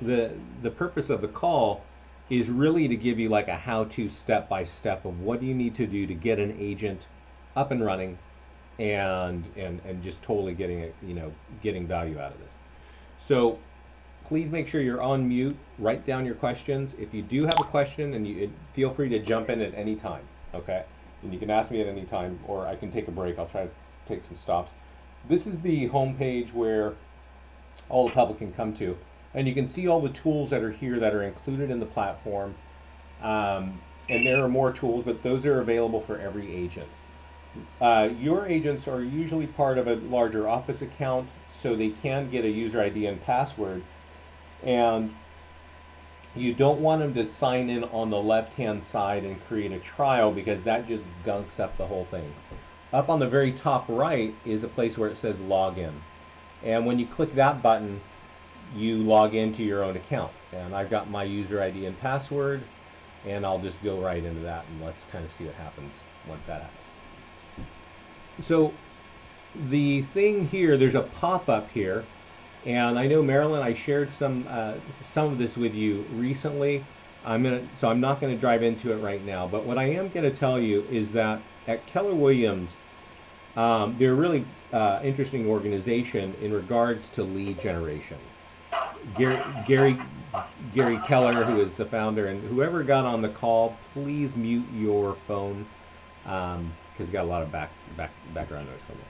the purpose of the call is really to give you like a how-to step-by-step of what do you need to do to get an agent up and running and just totally getting it, getting value out of this. So please make sure you're on mute. Write down your questions. If you do have a question, and feel free to jump in at any time, okay? And you can ask me at any time, or I can take a break. I'll try to take some stops. This is the home page where all the public can come to, and you can see all the tools that are here that are included in the platform. And there are more tools, but those are available for every agent. Your agents are usually part of a larger office account, so they can get a user ID and password. And you don't want them to sign in on the left-hand side and create a trial, because that just gunks up the whole thing. Up on the very top right is a place where it says login. And when you click that button, you log into your own account. And I've got my user ID and password, and I'll just go right into that, and let's kind of see what happens once that happens. So the thing here, there's a pop-up here, and I know, Marilyn, I shared some of this with you recently. So I'm not going to dive into it right now, but what I am going to tell you is that at Keller Williams, they're a really interesting organization in regards to lead generation. Gary Keller, who is the founder, and whoever got on the call, please mute your phone, because you got a lot of background noise from it.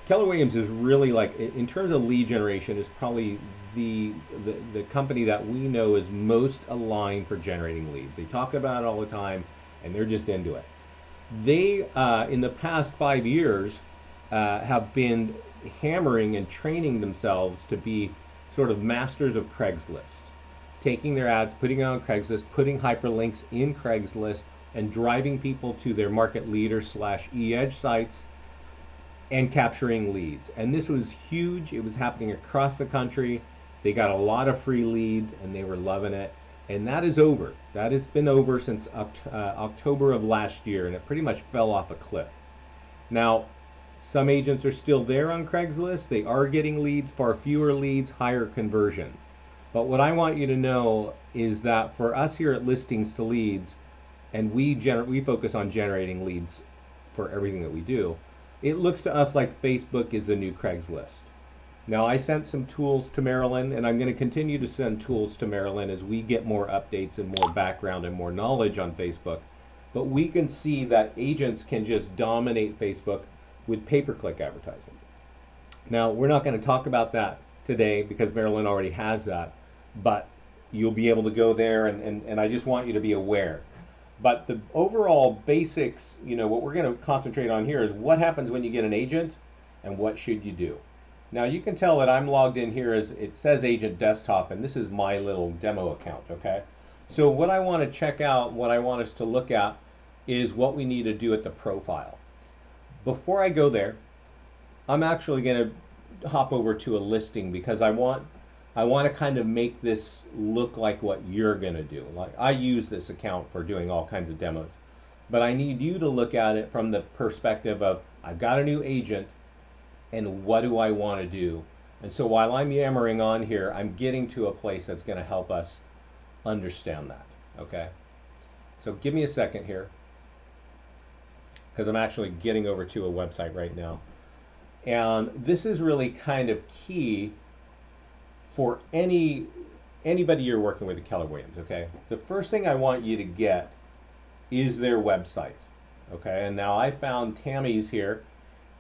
Keller Williams is really, like, in terms of lead generation, is probably the company that we know is most aligned for generating leads. They talk about it all the time, and they're just into it. They, in the past 5 years, have been hammering and training themselves to be sort of masters of Craigslist, taking their ads, putting it on Craigslist, putting hyperlinks in Craigslist, and driving people to their market leader / e-edge sites and capturing leads. And this was huge. It was happening across the country. They got a lot of free leads, and they were loving it. And that is over. That has been over since October of last year, and it pretty much fell off a cliff. Now, some agents are still there on Craigslist. They are getting leads, far fewer leads, higher conversion. But what I want you to know is that for us here at Listings to Leads, and we focus on generating leads for everything that we do, it looks to us like Facebook is the new Craigslist. Now, I sent some tools to Marilyn, and I'm going to continue to send tools to Marilyn as we get more updates and more background and more knowledge on Facebook. But we can see that agents can just dominate Facebook with pay-per-click advertising. Now, we're not going to talk about that today because Marilyn already has that, but you'll be able to go there, and I just want you to be aware. But the overall basics, what we're going to concentrate on here is what happens when you get an agent and what should you do. Now, you can tell that I'm logged in here as it says Agent Desktop, and this is my little demo account, okay? So what I want to check out, what I want us to look at, is what we need to do at the profile. Before I go there, I'm actually going to hop over to a listing, because I want to kind of make this look like what you're going to do. Like, I use this account for doing all kinds of demos, but I need you to look at it from the perspective of, I've got a new agent, and what do I want to do? And so while I'm yammering on here, I'm getting to a place that's going to help us understand that, okay? So give me a second here, because I'm actually getting over to a website right now. And this is really kind of key for anybody you're working with at Keller Williams, okay? The first thing I want you to get is their website, okay? And now I found Tammy's here,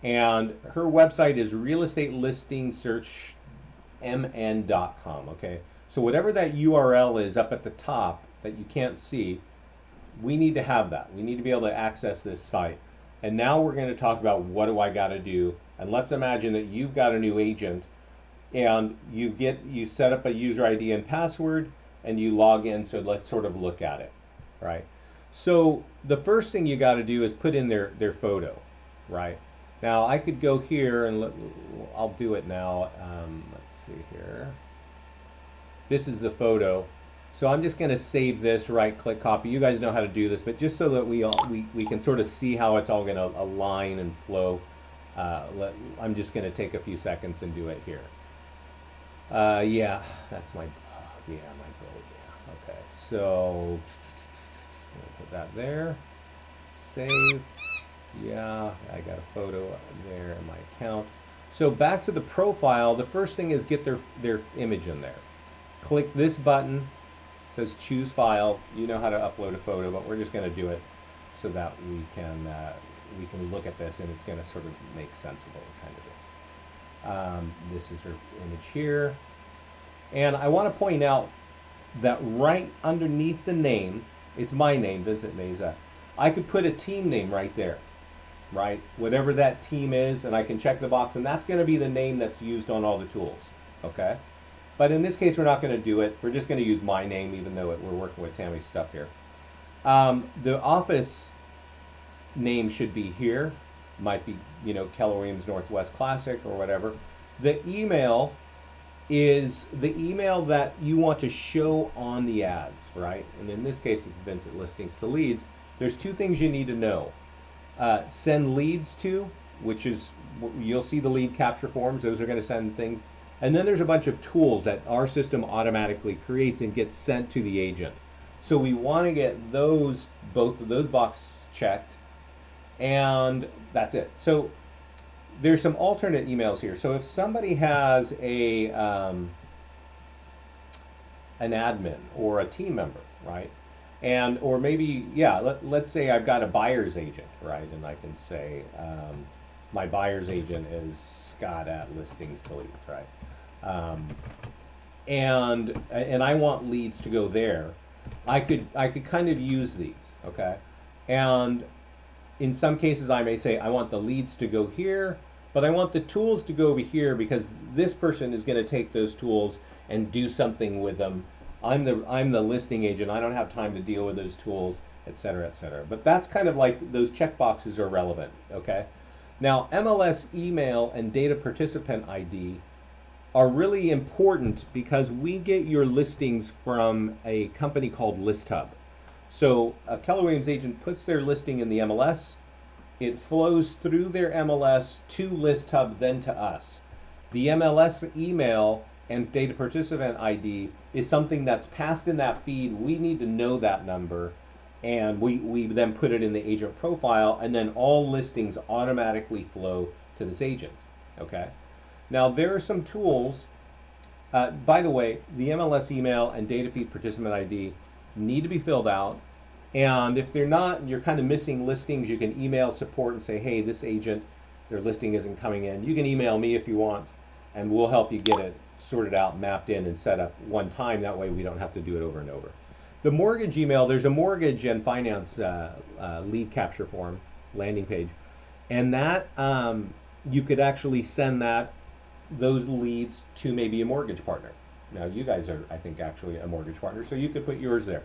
and her website is realestatelistingsearchmn.com, okay? So whatever that URL is up at the top that you can't see, we need to have that. We need to be able to access this site. And now we're going to talk about what do I got to do. And let's imagine that you've got a new agent, and you set up a user ID and password, and you log in. So let's sort of look at it, right? So the first thing you got to do is put in their photo, right? Now I could go here and I'll do it now. Let's see here. This is the photo. So I'm just going to save this, right-click, copy. You guys know how to do this, but just so that we can sort of see how it's all going to align and flow, I'm just going to take a few seconds and do it here. Yeah, that's my, yeah, my boat, yeah. Okay, so, put that there, save. Yeah, I got a photo there in my account. So back to the profile, the first thing is get their image in there. Click this button, it says choose file. You know how to upload a photo, but we're just going to do it so that we can look at this and it's going to sort of make sense of what we're trying to do. This is her image here. And I want to point out that right underneath the name, it's my name, Vincent Meza. I could put a team name right there, right? Whatever that team is, and I can check the box, and that's going to be the name that's used on all the tools, okay? But in this case, we're not going to do it. We're just going to use my name, even though we're working with Tammy's stuff here. The office name should be here. Might be, Keller Williams Northwest Classic or whatever. The email is the email that you want to show on the ads, right? And in this case, it's Vincent Listings to Leads. There's two things you need to know. Send leads to, which is, you'll see the lead capture forms. Those are going to send things. And then there's a bunch of tools that our system automatically creates and gets sent to the agent. So we want to get both of those boxes checked, and that's it. So there's some alternate emails here. So if somebody has an admin or a team member, right? And, or maybe, yeah, let's say I've got a buyer's agent, right? And I can say, my buyer's agent is Scott at Listings to Leads, right? And I want leads to go there. I could kind of use these, okay? And in some cases I may say I want the leads to go here, but I want the tools to go over here because this person is going to take those tools and do something with them. I'm the listing agent. I don't have time to deal with those tools, et cetera, et cetera. But that's kind of like those checkboxes are relevant, okay? Now, MLS email and data participant ID are really important because we get your listings from a company called ListHub. So a Keller Williams agent puts their listing in the MLS. It flows through their MLS to ListHub, then to us. The MLS email and data participant ID is something that's passed in that feed. We need to know that number, and we then put it in the agent profile, and then all listings automatically flow to this agent, okay? Now there are some tools, by the way, the MLS email and data feed participant ID need to be filled out, and if they're not, and you're kind of missing listings, you can email support and say, hey, this agent, their listing isn't coming in. You can email me if you want, and we'll help you get it sorted out, mapped in, and set up one time. That way we don't have to do it over and over. The mortgage email, there's a mortgage and finance lead capture form, landing page, and that you could actually send those leads to maybe a mortgage partner. Now you guys are, I think, actually a mortgage partner, so you could put yours there.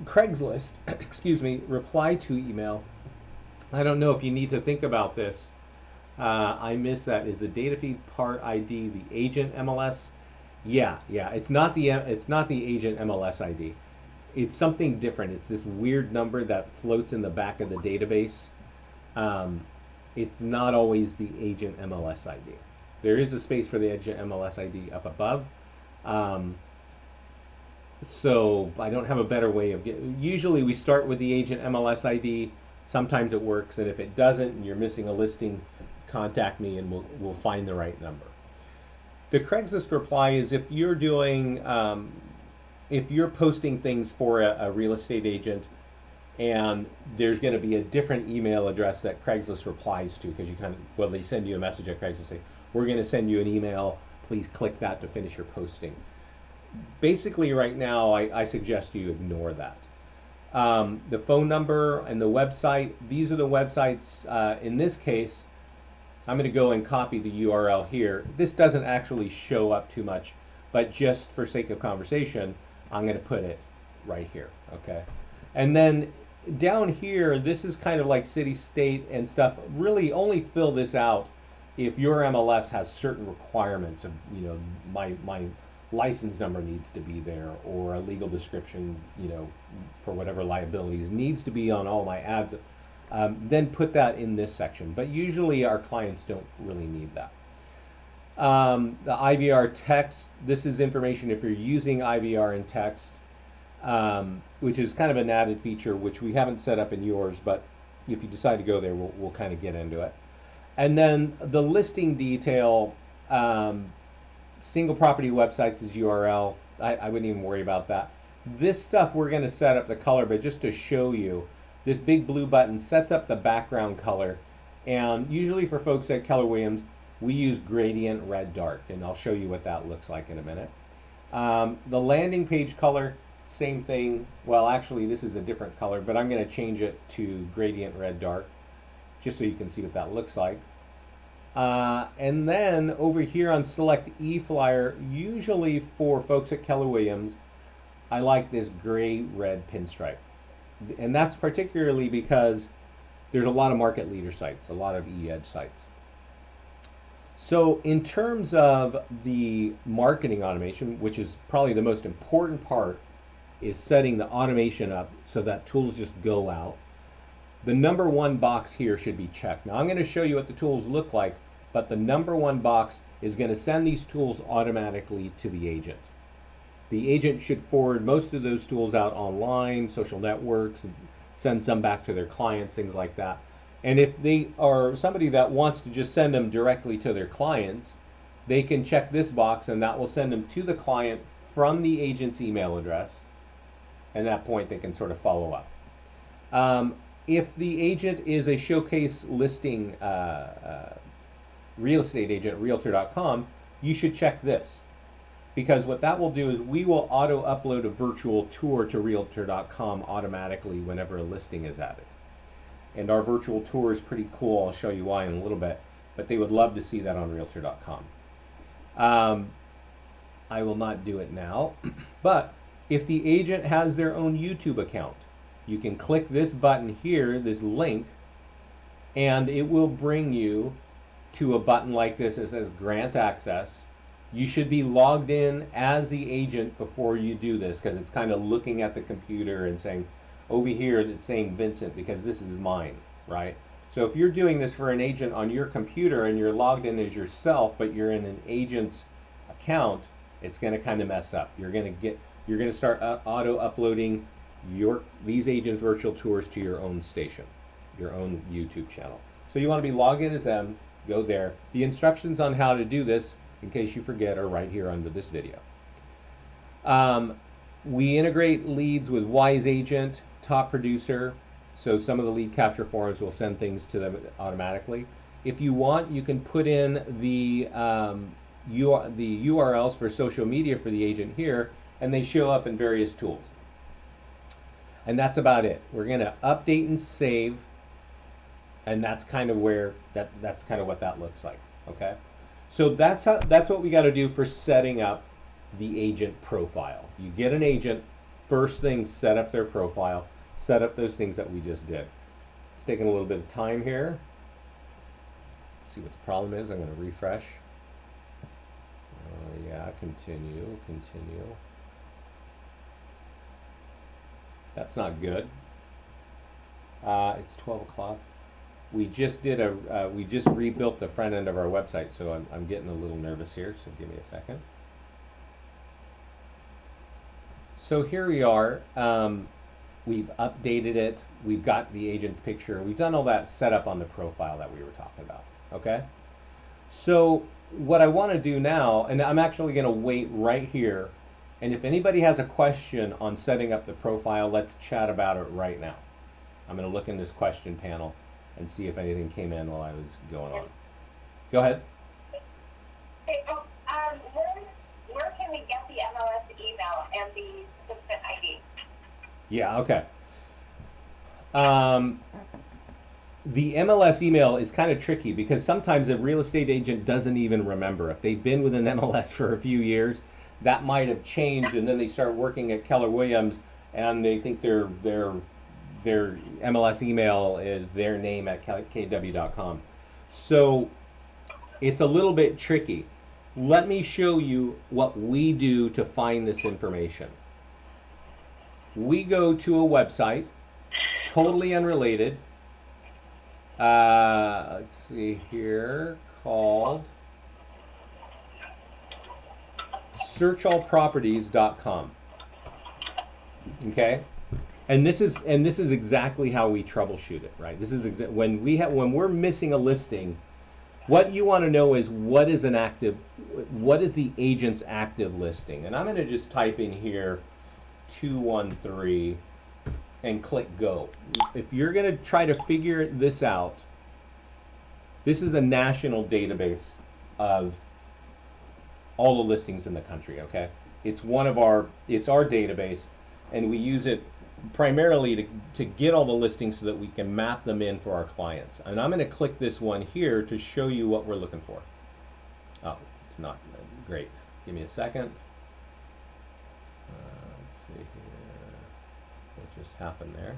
Craigslist, excuse me, reply to email. I don't know if you need to think about this. I missed that. Is the data feed part ID the agent MLS? Yeah, it's not the agent MLS ID. It's something different. It's this weird number that floats in the back of the database. It's not always the agent MLS ID. There is a space for the agent MLS ID up above. So I don't have a better way of getting. Usually we start with the agent MLS ID. Sometimes it works, and if it doesn't and you're missing a listing, contact me and we'll find the right number. The Craigslist reply is if you're doing, if you're posting things for a real estate agent, and there's going to be a different email address that Craigslist replies to, because they send you a message at Craigslist, say, we're going to send you an email, please click that to finish your posting. Basically right now I suggest you ignore that. The phone number and the website, these are the websites. In this case, I'm going to go and copy the URL here. This doesn't actually show up too much, but just for sake of conversation, I'm going to put it right here, okay? And then down here, this is kind of like city, state, and stuff. Really only fill this out if your MLS has certain requirements of, my license number needs to be there, or a legal description, for whatever liabilities needs to be on all my ads. Then put that in this section. But usually our clients don't really need that. The IVR text, this is information if you're using IVR in text, which is kind of an added feature which we haven't set up in yours, but if you decide to go there, we'll kind of get into it. And then the listing detail, single property websites is URL. I wouldn't even worry about that. This stuff we're going to set up the color, but just to show you, this big blue button sets up the background color. And usually for folks at Keller Williams, we use gradient red dark, and I'll show you what that looks like in a minute. The landing page color, same thing. Well, actually, this is a different color, but I'm going to change it to gradient red dark, just so you can see what that looks like. And then over here on Select eFlyer, usually for folks at Keller Williams, I like this gray-red pinstripe. And that's particularly because there's a lot of market leader sites, a lot of e-edge sites. So in terms of the marketing automation, which is probably the most important part, is setting the automation up so that tools just go out. The number one box here should be checked. Now I'm going to show you what the tools look like, but the number one box is going to send these tools automatically to the agent. The agent should forward most of those tools out online, social networks, and send some back to their clients, things like that. And if they are somebody that wants to just send them directly to their clients, they can check this box and that will send them to the client from the agent's email address. And at that point they can sort of follow up. If the agent is a showcase listing real estate agent, realtor.com, you should check this. Because what that will do is we will auto upload a virtual tour to realtor.com automatically whenever a listing is added. And our virtual tour is pretty cool. I'll show you why in a little bit, but they would love to see that on realtor.com. I will not do it now, but if the agent has their own YouTube account, you can click this button here, this link, and it will bring you to a button like this that says Grant Access. You should be logged in as the agent before you do this, because it's kind of looking at the computer and saying, over here it's saying Vincent because this is mine, right? So if you're doing this for an agent on your computer and you're logged in as yourself, but you're in an agent's account, it's going to kind of mess up. You're going to start auto uploading these agents' virtual tours to your own station, your own YouTube channel. So you want to be logged in as them. Go there. The instructions on how to do this, in case you forget, are right here under this video. We integrate leads with Wise Agent, Top Producer, so some of the lead capture forms will send things to them automatically. If you want, you can put in the URLs for social media for the agent here, and they show up in various tools. And that's about it. We're going to update and save, and that's kind of where that's kind of what that looks like. Okay, so that's what we got to do for setting up the agent profile. You get an agent, first thing, set up their profile, set up those things that we just did. It's taking a little bit of time here. Let's see what the problem is. I'm going to refresh. Yeah, continue. That's not good. It's 12 o'clock. We just rebuilt the front end of our website, so I'm getting a little nervous here, so give me a second. So here we are. We've updated it. We've got the agent's picture. We've done all that setup on the profile that we were talking about, okay? So what I want to do now, and I'm actually going to wait right here, and if anybody has a question on setting up the profile, let's chat about it right now. I'm going to look in this question panel and see if anything came in while I was going on. Go ahead. Hey, where can we get the MLS email and the subscription ID? Yeah, okay. The MLS email is kind of tricky because sometimes a real estate agent doesn't even remember. If they've been with an MLS for a few years, that might have changed, and then they start working at Keller Williams and they think their MLS email is their name at kw.com. So it's a little bit tricky. Let me show you what we do to find this information. We go to a website, totally unrelated. Let's see here, called searchallproperties.com. Okay? And this is exactly how we troubleshoot it, right? This is when we're missing a listing, what you want to know is what is the agent's active listing. And I'm going to just type in here 213 and click go. If you're going to try to figure this out, this is a national database of all the listings in the country, okay? It's our database, and we use it primarily to get all the listings so that we can map them in for our clients. And I'm going to click this one here to show you what we're looking for. Oh, it's not great. Give me a second. Let's see here. What just happened there?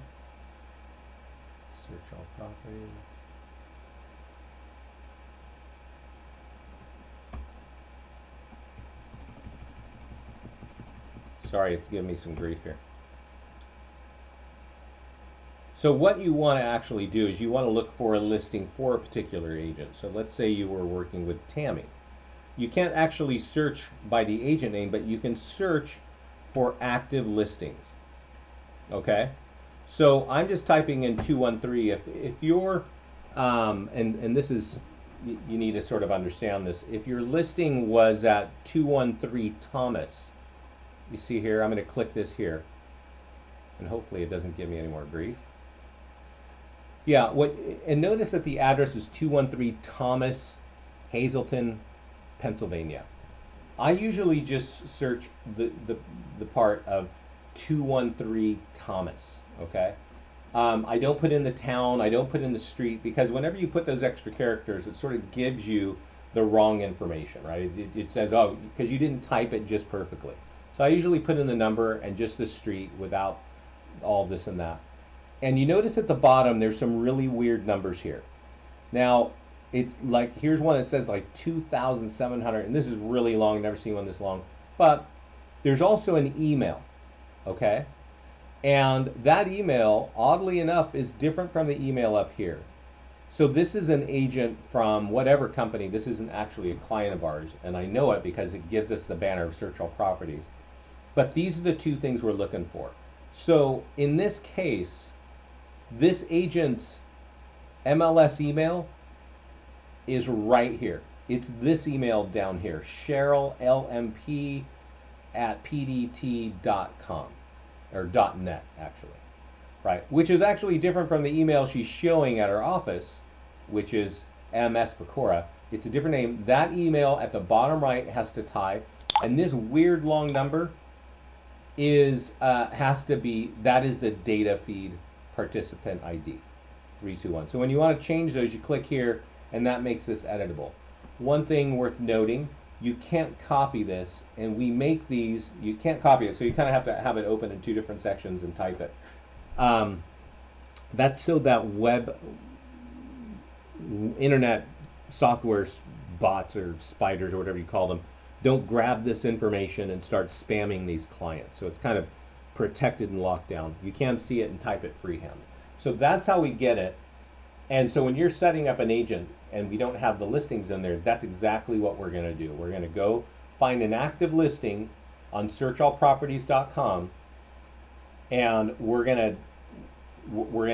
Search all properties. Sorry, it's giving me some grief here. So what you want to actually do is you want to look for a listing for a particular agent. So let's say you were working with Tammy. You can't actually search by the agent name, but you can search for active listings. Okay? So I'm just typing in 213. If you're, and this is, you need to sort of understand this. If your listing was at 213 Thomas, you see here, I'm going to click this here. And hopefully it doesn't give me any more grief. Yeah, and notice that the address is 213 Thomas, Hazleton, Pennsylvania. I usually just search the part of 213 Thomas, okay? I don't put in the town, I don't put in the street, because whenever you put those extra characters, it sort of gives you the wrong information, right? It says, oh, because you didn't type it just perfectly. So I usually put in the number and just the street without all this and that. And you notice at the bottom, there's some really weird numbers here. Now, it's like, here's one that says like 2,700, and this is really long, never seen one this long. But there's also an email, okay? And that email, oddly enough, is different from the email up here. So this is an agent from whatever company. This isn't actually a client of ours, and I know it because it gives us the banner of Search All Properties. But these are the two things we're looking for. So in this case, this agent's MLS email is right here. It's this email down here, CherylLMP@pdt.com, or .net actually, right? Which is actually different from the email she's showing at her office, which is MS Pecora. It's a different name. That email at the bottom right has to type, and this weird long number is has to be, that is the data feed participant ID, 321. So when you want to change those, you click here, and that makes this editable. One thing worth noting, you can't copy this, and we make these, you can't copy it, so you kind of have to have it open in two different sections and type it. That's so that web, internet software bots or spiders or whatever you call them, don't grab this information and start spamming these clients. So it's kind of protected and locked down. You can't see it and type it freehand. So that's how we get it. And so when you're setting up an agent and we don't have the listings in there, that's exactly what we're going to do. We're going to go find an active listing on searchallproperties.com, and we're going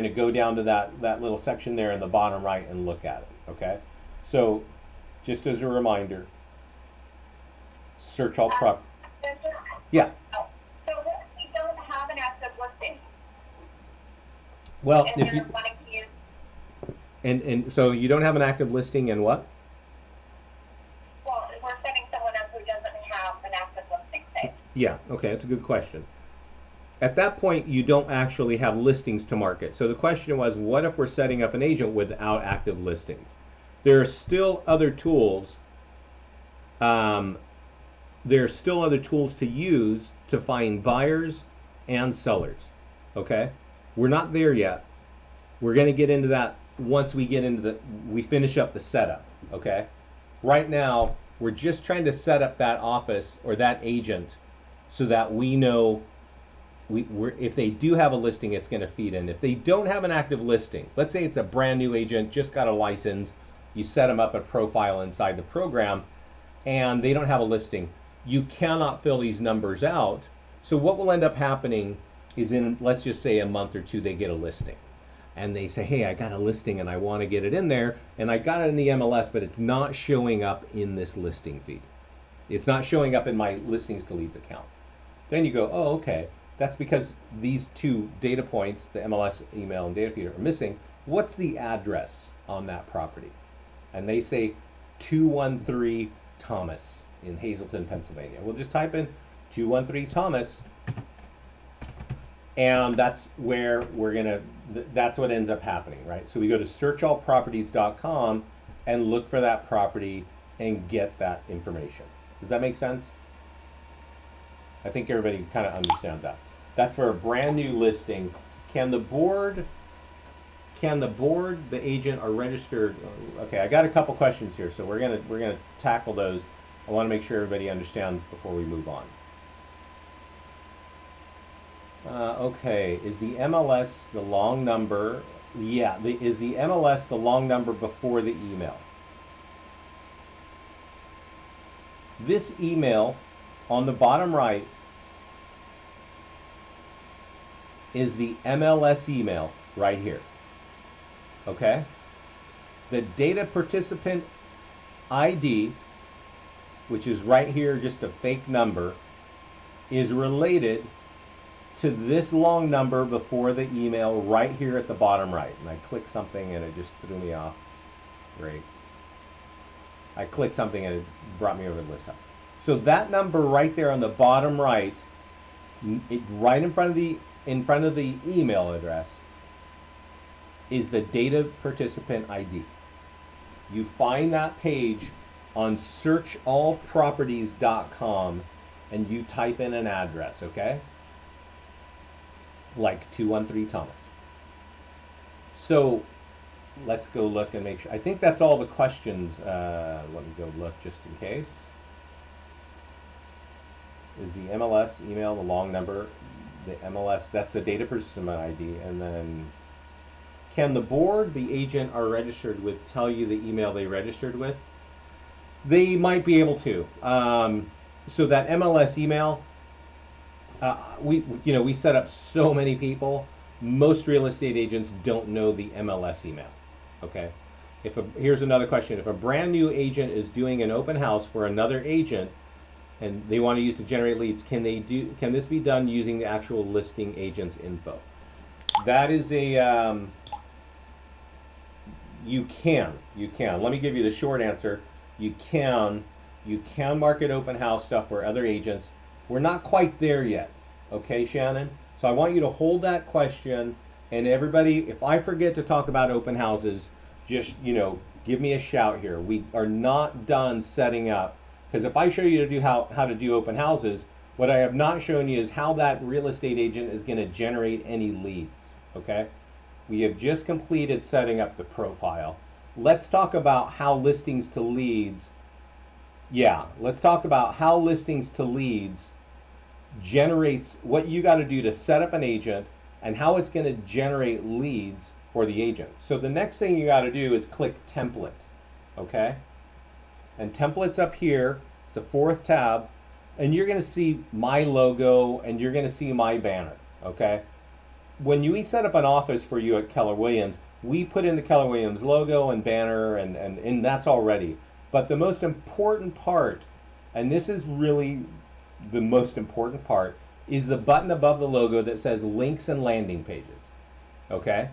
to go down to that little section there in the bottom right and look at it. Okay? So just as a reminder, search all prop. Yeah. So what if we don't have an active listing? Well, And if you you're wanting to use, and so you don't have an active listing and what? well, we're setting someone up who doesn't have an active listing, say. Yeah. Okay, that's a good question. At that point, you don't actually have listings to market. So the question was, what if we're setting up an agent without active listings? There are still other tools. There are still other tools to use to find buyers and sellers. Okay, we're not there yet. We're going to get into that once we get into we finish up the setup. Okay, right now we're just trying to set up that office or that agent so that we know if they do have a listing, it's going to feed in. If they don't have an active listing, let's say it's a brand new agent, just got a license, you set them up a profile inside the program, and they don't have a listing. you cannot fill these numbers out. So what will end up happening is in, let's just say a month or two, they get a listing. And they say, hey, I got a listing and I want to get it in there. And I got it in the MLS, but it's not showing up in this listing feed. It's not showing up in my listings to leads account. Then you go, oh, okay. That's because these two data points, the MLS email and data feed, are missing. What's the address on that property? And they say 213 Thomas in Hazleton, Pennsylvania. We'll just type in 213 Thomas, and that's where we're gonna, that's what ends up happening, right? So we go to searchallproperties.com and look for that property and get that information. Does that make sense? I think everybody kind of understands that. That's for a brand new listing. Can the board, the agent, are registered? Okay, I got a couple questions here, so we're gonna tackle those. I want to make sure everybody understands before we move on. Okay, is the MLS the long number? Yeah, is the MLS the long number before the email? This email on the bottom right is the MLS email right here. Okay? The data participant ID, which is right here, just a fake number, is related to this long number before the email right here at the bottom right. And I clicked something and it just threw me off. Great. I clicked something and it brought me over the list. So that number right there on the bottom right, right in front of the email address, is the data participant ID. You find that page on searchallproperties.com and you type in an address, okay? Like 213 Thomas. So let's go look and make sure. I think that's all the questions. Let me go look just in case. Is the MLS email the long number? The MLS, that's the data participant ID. And then, can the board the agent are registered with tell you the email they registered with? They might be able to. So that MLS email, we set up so many people. Most real estate agents don't know the MLS email. Okay. Here's another question. If a brand new agent is doing an open house for another agent and they want to use to generate leads, can this be done using the actual listing agent's info? That is a, you can. Let me give you the short answer. You can market open house stuff for other agents. We're not quite there yet. Okay, Shannon? So I want you to hold that question, and everybody, if I forget to talk about open houses, just, give me a shout here. We are not done setting up, because if I show you to do how to do open houses, what I have not shown you is how that real estate agent is going to generate any leads, okay? We have just completed setting up the profile. Let's talk about how listings to leads, let's talk about how listings to leads generates, what you got to do to set up an agent and how it's going to generate leads for the agent. So the next thing you got to do is click template, okay? And template's up here, it's the fourth tab, and you're going to see my logo and you're going to see my banner, okay? When we set up an office for you at Keller Williams, we put in the Keller Williams logo and banner and that's already. But the most important part, and this is really the most important part, is the button above the logo that says links and landing pages, okay?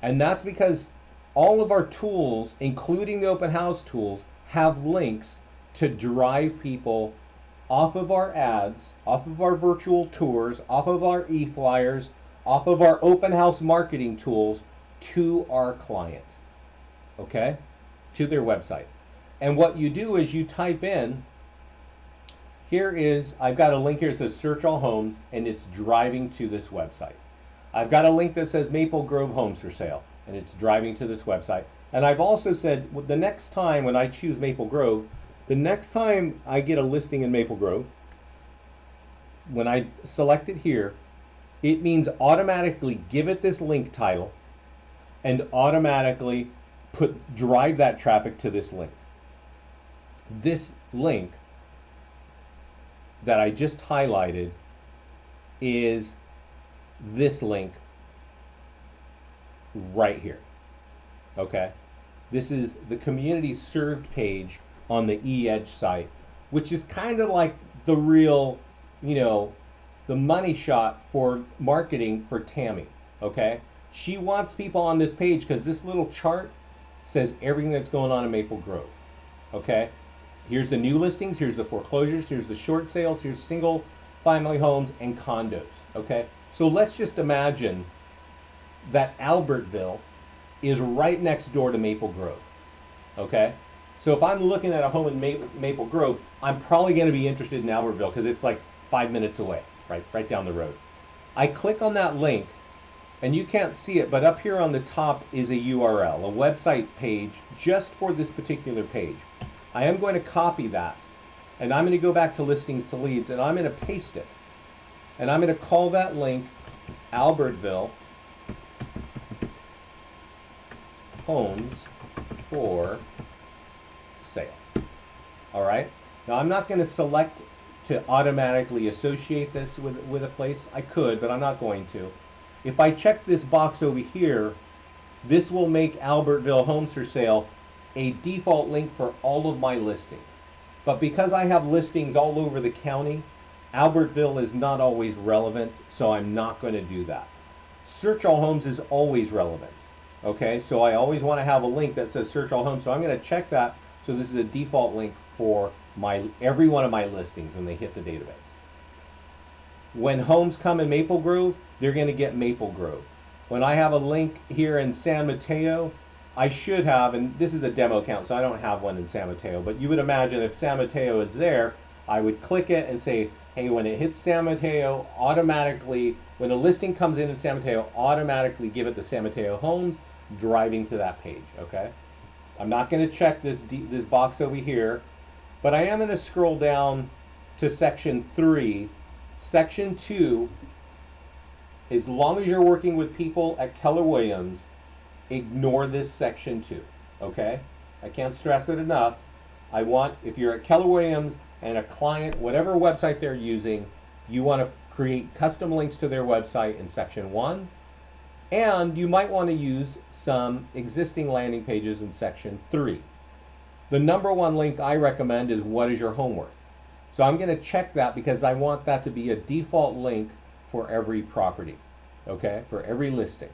And that's because all of our tools, including the open house tools, have links to drive people off of our ads, off of our virtual tours, off of our e-flyers, off of our open house marketing tools to our client, okay? To their website. And what you do is you type in, I've got a link here that says search all homes, and it's driving to this website. I've got a link that says Maple Grove Homes for Sale, and it's driving to this website. And I've also said the next time when I choose Maple Grove, the next time I get a listing in Maple Grove, when I select it here, it means automatically give it this link title and automatically drive that traffic to this link. This link that I just highlighted is this link right here. Okay, this is the community served page on the eEdge site, which is kind of like the real, you know, the money shot for marketing for Tammy. Okay, she wants people on this page because this little chart says everything that's going on in Maple Grove. Okay, here's the new listings, here's the foreclosures, here's the short sales, here's single family homes and condos. Okay, so let's just imagine that Albertville is right next door to Maple Grove. Okay, so if I'm looking at a home in Maple Grove, I'm probably going to be interested in Albertville because it's like 5 minutes away, right down the road. I click on that link, and you can't see it, but up here on the top is a URL, a website page just for this particular page. I am going to copy that, and I'm going to go back to listings to leads, and I'm going to paste it. And I'm going to call that link Albertville Homes for Sale. All right. Now I'm not going to select to automatically associate this with a place. I could, but I'm not going to. If I check this box over here, this will make Albertville Homes for Sale a default link for all of my listings. But because I have listings all over the county, Albertville is not always relevant, so I'm not going to do that. Search All Homes is always relevant. Okay, so I always want to have a link that says Search All Homes, so I'm going to check that. So this is a default link for every one of my listings when they hit the database. When homes come in Maple Grove, they're going to get Maple Grove. When I have a link here in San Mateo, I should have, and this is a demo account, so I don't have one in San Mateo, but you would imagine if San Mateo is there, I would click it and say, hey, when it hits San Mateo, automatically, when a listing comes in San Mateo, automatically give it the San Mateo Homes, driving to that page, okay? I'm not going to check this box over here, but I am going to scroll down to section 3. Section 2, as long as you're working with people at Keller Williams, ignore this section 2, okay? I can't stress it enough. I want, if you're at Keller Williams and a client, whatever website they're using, you want to create custom links to their website in section 1, and you might want to use some existing landing pages in section 3. The number one link I recommend is what is your home worth? So I'm going to check that because I want that to be a default link for every property, okay, for every listing.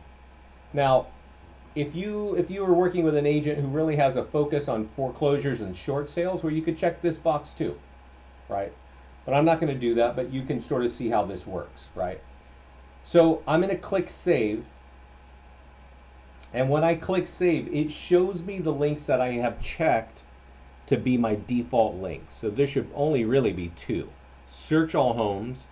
Now, if you were working with an agent who really has a focus on foreclosures and short sales, where you could check this box too, right? But I'm not going to do that, but you can sort of see how this works, right? So I'm going to click Save. And when I click Save, it shows me the links that I have checked to be my default links. So there should only really be 2. Search All Homes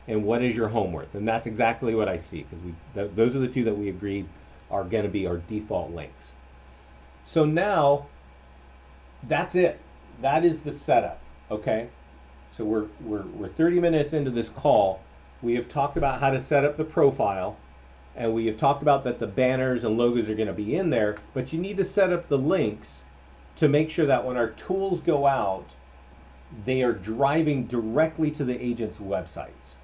and what is your home worth? And that's exactly what I see, because those are the 2 that we agreed are going to be our default links. So now, that's it. That is the setup, okay? So we're 30 minutes into this call. We have talked about how to set up the profile, and we have talked about that the banners and logos are going to be in there, but you need to set up the links to make sure that when our tools go out, they are driving directly to the agent's websites.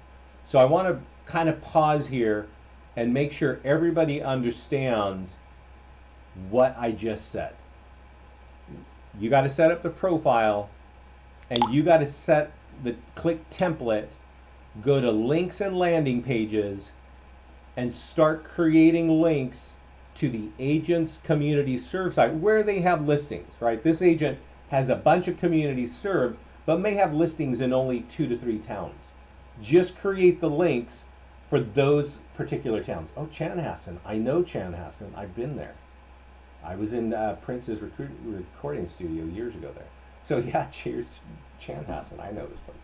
So I want to kind of pause here and make sure everybody understands what I just said. You got to set up the profile, and you got to set the click template, go to links and landing pages, and start creating links to the agent's community serve site where they have listings, right? This agent has a bunch of communities served, but may have listings in only 2 to 3 towns. Just create the links for those particular towns. Oh, Chanhassen, I know Chanhassen, I've been there. I was in Prince's recording studio years ago there. So yeah, cheers, Chanhassen, I know this place.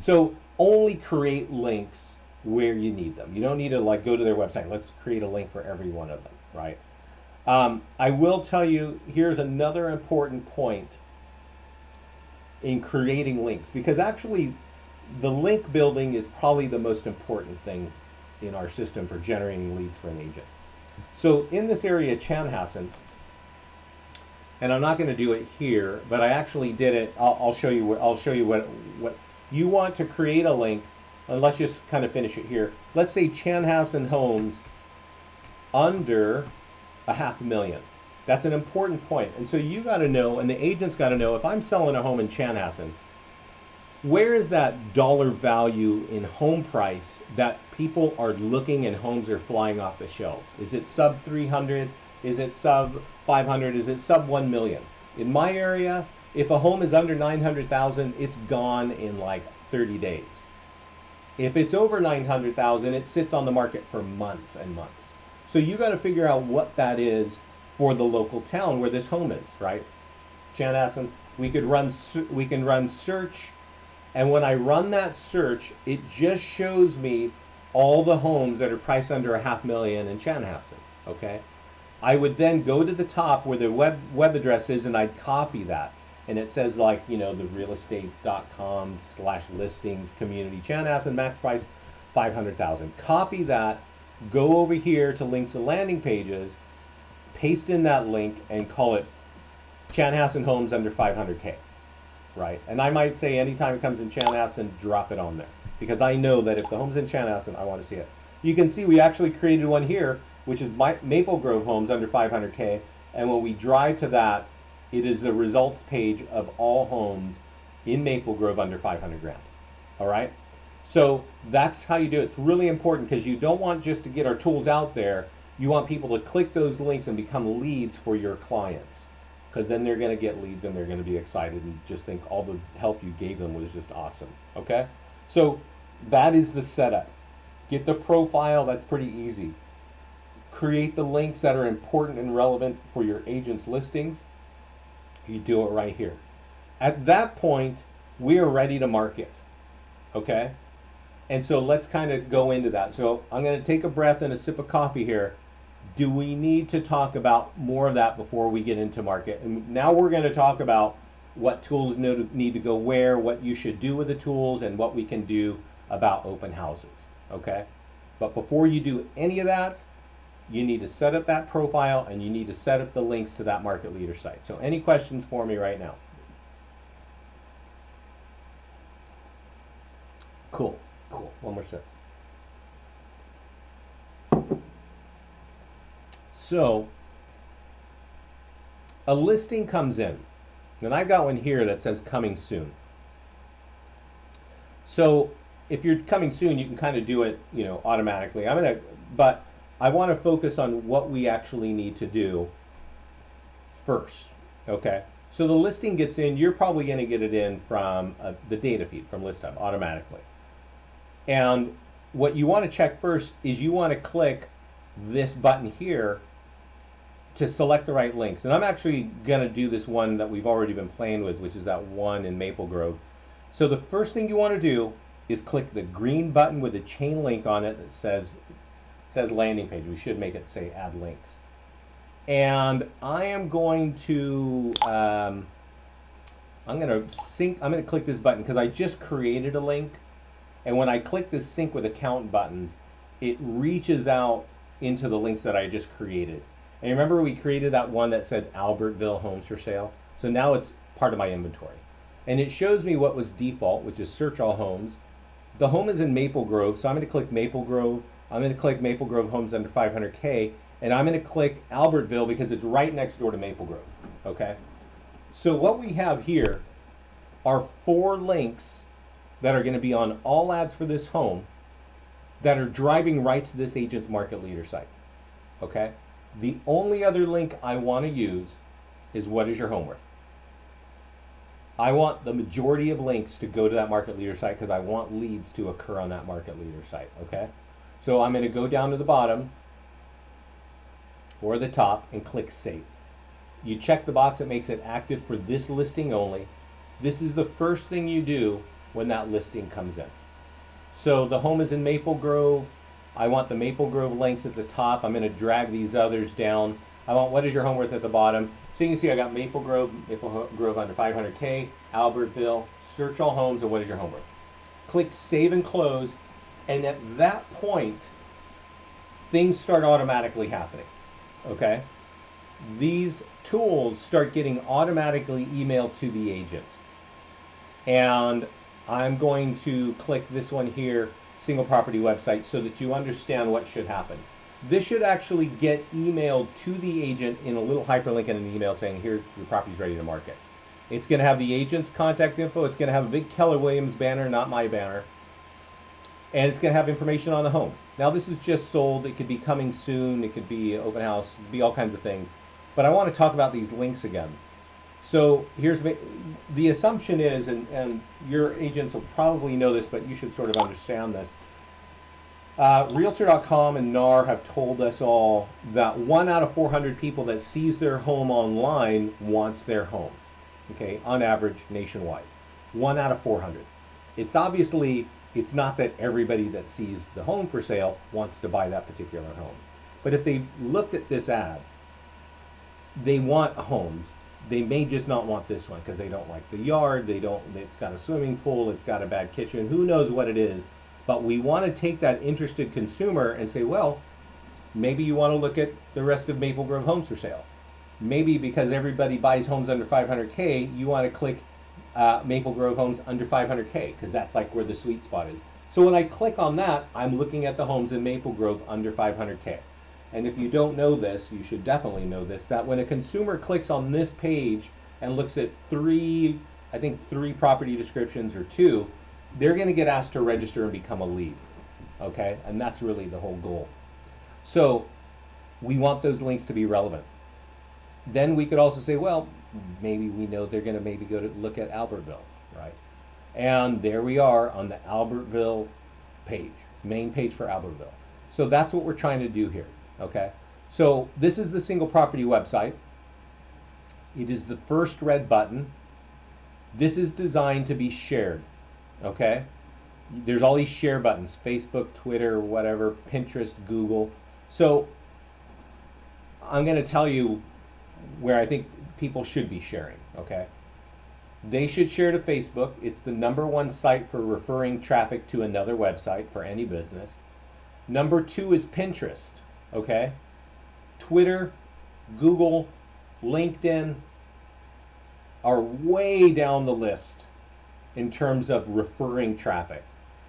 So only create links where you need them. You don't need to like go to their website. Let's create a link for every one of them, right? I will tell you, here's another important point in creating links, because actually the link building is probably the most important thing in our system for generating leads for an agent. So in this area, Chanhassen, and I'm not going to do it here, but I actually did it. I'll show you what you want to create a link, and let's just kind of finish it here. Let's say Chanhassen homes under a $500,000. That's an important point. And so you got to know, and the agent's got to know, if I'm selling a home in Chanhassen, where is that dollar value in home price that people are looking and homes are flying off the shelves? Is it sub 300? Is it sub 500? Is it sub 1 million? In my area, if a home is under 900,000, it's gone in like 30 days. If it's over 900,000, it sits on the market for months and months. So you got to figure out what that is for the local town where this home is, right? Chanhassen, we can run search, and when I run that search, it just shows me all the homes that are priced under a $500,000 in Chanhassen. Okay, I would then go to the top where the web address is, and I'd copy that, and it says like, you know, the realestate.com/listings community Chanhassen, max price 500,000. Copy that, go over here to links to landing pages, paste in that link, and call it Chanhassen homes under 500K, right? And I might say anytime it comes in Chanhassen, drop it on there, because I know that if the home's in Chanhassen, I want to see it. You can see we actually created one here, which is Maple Grove homes under 500K, and when we drive to that, it is the results page of all homes in Maple Grove under 500 grand. All right, so that's how you do it. It's really important, because you don't want just to get our tools out there. You want people to click those links and become leads for your clients, because then they're going to get leads and they're going to be excited and just think all the help you gave them was just awesome. Okay, so that is the setup. Get the profile. That's pretty easy. Create the links that are important and relevant for your agent's listings. You do it right here. At that point, we are ready to market. Okay, and so let's kind of go into that. So I'm going to take a breath and a sip of coffee here. Do we need to talk about more of that before we get into market? And now we're going to talk about what tools need to go where, what you should do with the tools, and what we can do about open houses. Okay, but before you do any of that, you need to set up that profile, and you need to set up the links to that market leader site. So any questions for me right now? Cool, cool. One more sip. So a listing comes in, and I've got one here that says coming soon. So if you're coming soon, you can kind of do it, you know, automatically. But I want to focus on what we actually need to do first. Okay, so the listing gets in. You're probably going to get it in from the data feed from ListHub automatically. And what you want to check first is you want to click this button here to select the right links. And I'm actually going to do this one that we've already been playing with, which is that one in Maple Grove. So the first thing you want to do is click the green button with a chain link on it that says landing page. We should make it say add links. And I am going to I'm going to click this button because I just created a link. And when I click this sync with account buttons, it reaches out into the links that I just created. And remember, we created that one that said Albertville homes for sale. So now it's part of my inventory. And it shows me what was default, which is search all homes. The home is in Maple Grove, so I'm going to click Maple Grove. I'm going to click Maple Grove homes under 500K, and I'm going to click Albertville because it's right next door to Maple Grove. Okay? So what we have here are 4 links that are going to be on all ads for this home that are driving right to this agent's market leader site. Okay? The only other link I want to use is what is your home worth. I want the majority of links to go to that market leader site because I want leads to occur on that market leader site. Okay? So I'm going to go down to the bottom or the top and click save. You check the box that makes it active for this listing only. This is the first thing you do when that listing comes in. So the home is in Maple Grove. I want the Maple Grove links at the top. I'm going to drag these others down. I want what is your home worth at the bottom. So you can see I got Maple Grove under 500K, Albertville, search all homes, and what is your home worth. Click save and close, and at that point, things start automatically happening. Okay? These tools start getting automatically emailed to the agent. And I'm going to click this one here, single property website, so that you understand what should happen. This should actually get emailed to the agent in a little hyperlink in an email saying, here, your property's ready to market. It's going to have the agent's contact info. It's going to have a big Keller Williams banner, not my banner. And it's going to have information on the home. Now, this is just sold. It could be coming soon. It could be open house. It could be all kinds of things. But I want to talk about these links again. So here's the assumption is, and your agents will probably know this, but you should sort of understand this. Realtor.com and NAR have told us all that 1 out of 400 people that sees their home online wants their home. Okay, on average, nationwide. 1 out of 400. It's obviously, it's not that everybody that sees the home for sale wants to buy that particular home. But if they looked at this ad, they want homes. They may just not want this one because they don't like the yard, it's got a swimming pool, it's got a bad kitchen, who knows what it is. But we want to take that interested consumer and say, well, maybe you want to look at the rest of Maple Grove homes for sale. Maybe because everybody buys homes under 500K, you want to click Maple Grove homes under 500K because that's like where the sweet spot is. So when I click on that, I'm looking at the homes in Maple Grove under 500K. And if you don't know this, you should definitely know this, that when a consumer clicks on this page and looks at three property descriptions or 2, they're going to get asked to register and become a lead. Okay? And that's really the whole goal. So we want those links to be relevant. Then we could also say, well, maybe we know they're going to maybe go to look at Albertville, right? And there we are on the Albertville page, main page for Albertville. So that's what we're trying to do here, okay? So this is the single property website. It is the first red button. This is designed to be shared, okay? There's all these share buttons, Facebook, Twitter, whatever, Pinterest, Google. So I'm going to tell you where I think people should be sharing, okay? They should share to Facebook. It's the #1 site for referring traffic to another website for any business. #2 is Pinterest, okay? Twitter, Google, LinkedIn are way down the list in terms of referring traffic.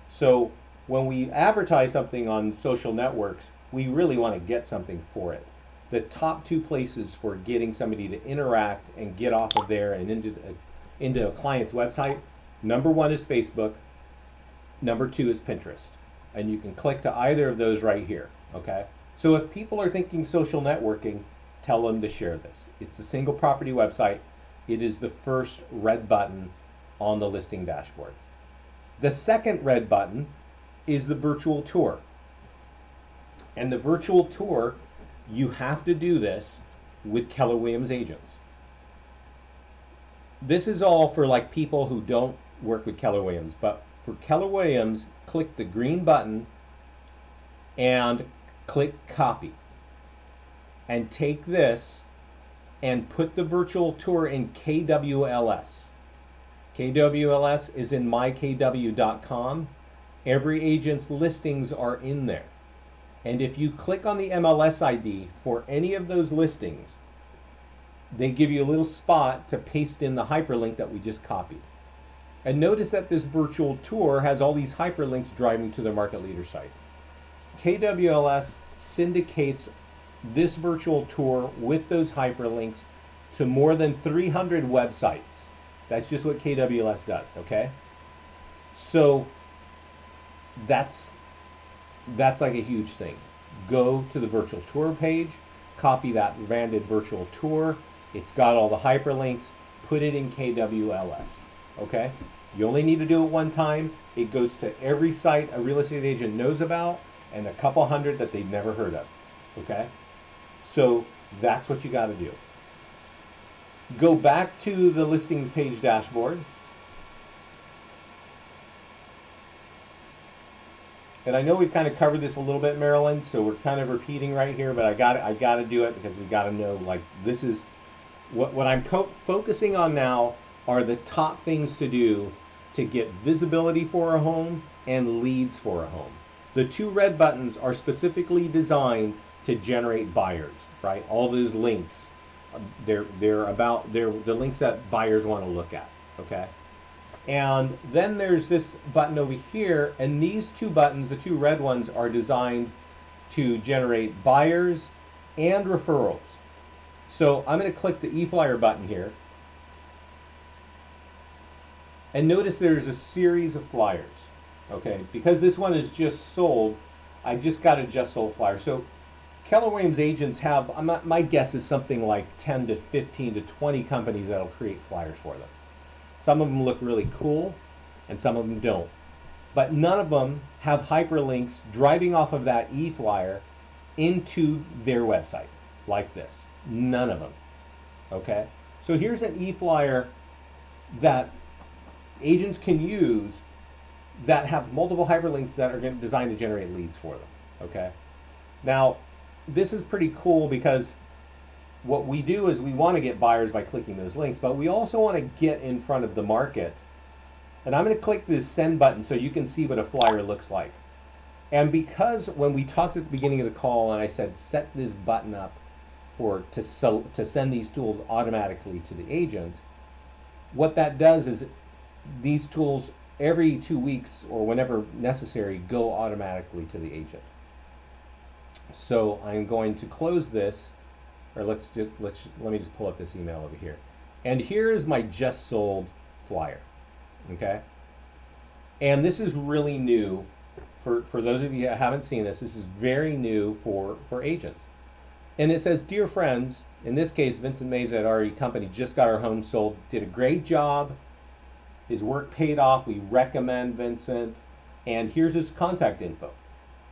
So when we advertise something on social networks, we really want to get something for it. The top 2 places for getting somebody to interact and get off of there and into a client's website, #1 is Facebook, #2 is Pinterest. And you can click to either of those right here, okay? So if people are thinking social networking, tell them to share this. It's a single property website. It is the first red button on the listing dashboard. The second red button is the virtual tour. And the virtual tour, you have to do this with Keller Williams agents. This is all for like people who don't work with Keller Williams, but for Keller Williams, click the green button and click copy. And take this and put the virtual tour in KWLS. KWLS is in mykw.com. Every agent's listings are in there. And if you click on the MLS ID for any of those listings, they give you a little spot to paste in the hyperlink that we just copied. And notice that this virtual tour has all these hyperlinks driving to the market leader site. KWLS syndicates this virtual tour with those hyperlinks to more than 300 websites. That's just what KWLS does, okay? So that's like a huge thing. Go to the virtual tour page, copy that branded virtual tour. It's got all the hyperlinks, put it in KWLS, okay? You only need to do it one time. It goes to every site a real estate agent knows about and a couple hundred that they've never heard of, okay? So that's what you got to do. Go back to the listings page dashboard. And I know we've kind of covered this a little bit, Marilyn, so we're kind of repeating right here, but I got to do it because we got to know, like, this is what I'm focusing on now are the top things to do to get visibility for a home and leads for a home. The 2 red buttons are specifically designed to generate buyers, right? All those links, they're the links that buyers want to look at, okay? And then there's this button over here, and these two buttons, the two red ones, are designed to generate buyers and referrals. So I'm going to click the eFlyer button here. And notice there's a series of flyers. Okay, because this one is just sold, I just got a just sold flyer. So Keller Williams agents have, my guess is something like 10 to 15 to 20 companies that'll create flyers for them. Some of them look really cool, and some of them don't. But none of them have hyperlinks driving off of that e-flyer into their website like this. None of them. Okay? So here's an e-flyer that agents can use that have multiple hyperlinks that are designed to generate leads for them. Okay? Now, this is pretty cool because what we do is we want to get buyers by clicking those links, but we also want to get in front of the market. And I'm going to click this send button so you can see what a flyer looks like. And because when we talked at the beginning of the call and I said set this button up to send these tools automatically to the agent, what that does is these tools every 2 weeks or whenever necessary go automatically to the agent. So I'm going to close this, or let me just pull up this email over here. And here is my just sold flyer. Okay? And this is really new for those of you that haven't seen this. This is very new for agents. And it says, "Dear friends," in this case, Vincent Meza at RE Company just got our home sold, did a great job. His work paid off. We recommend Vincent. And here's his contact info.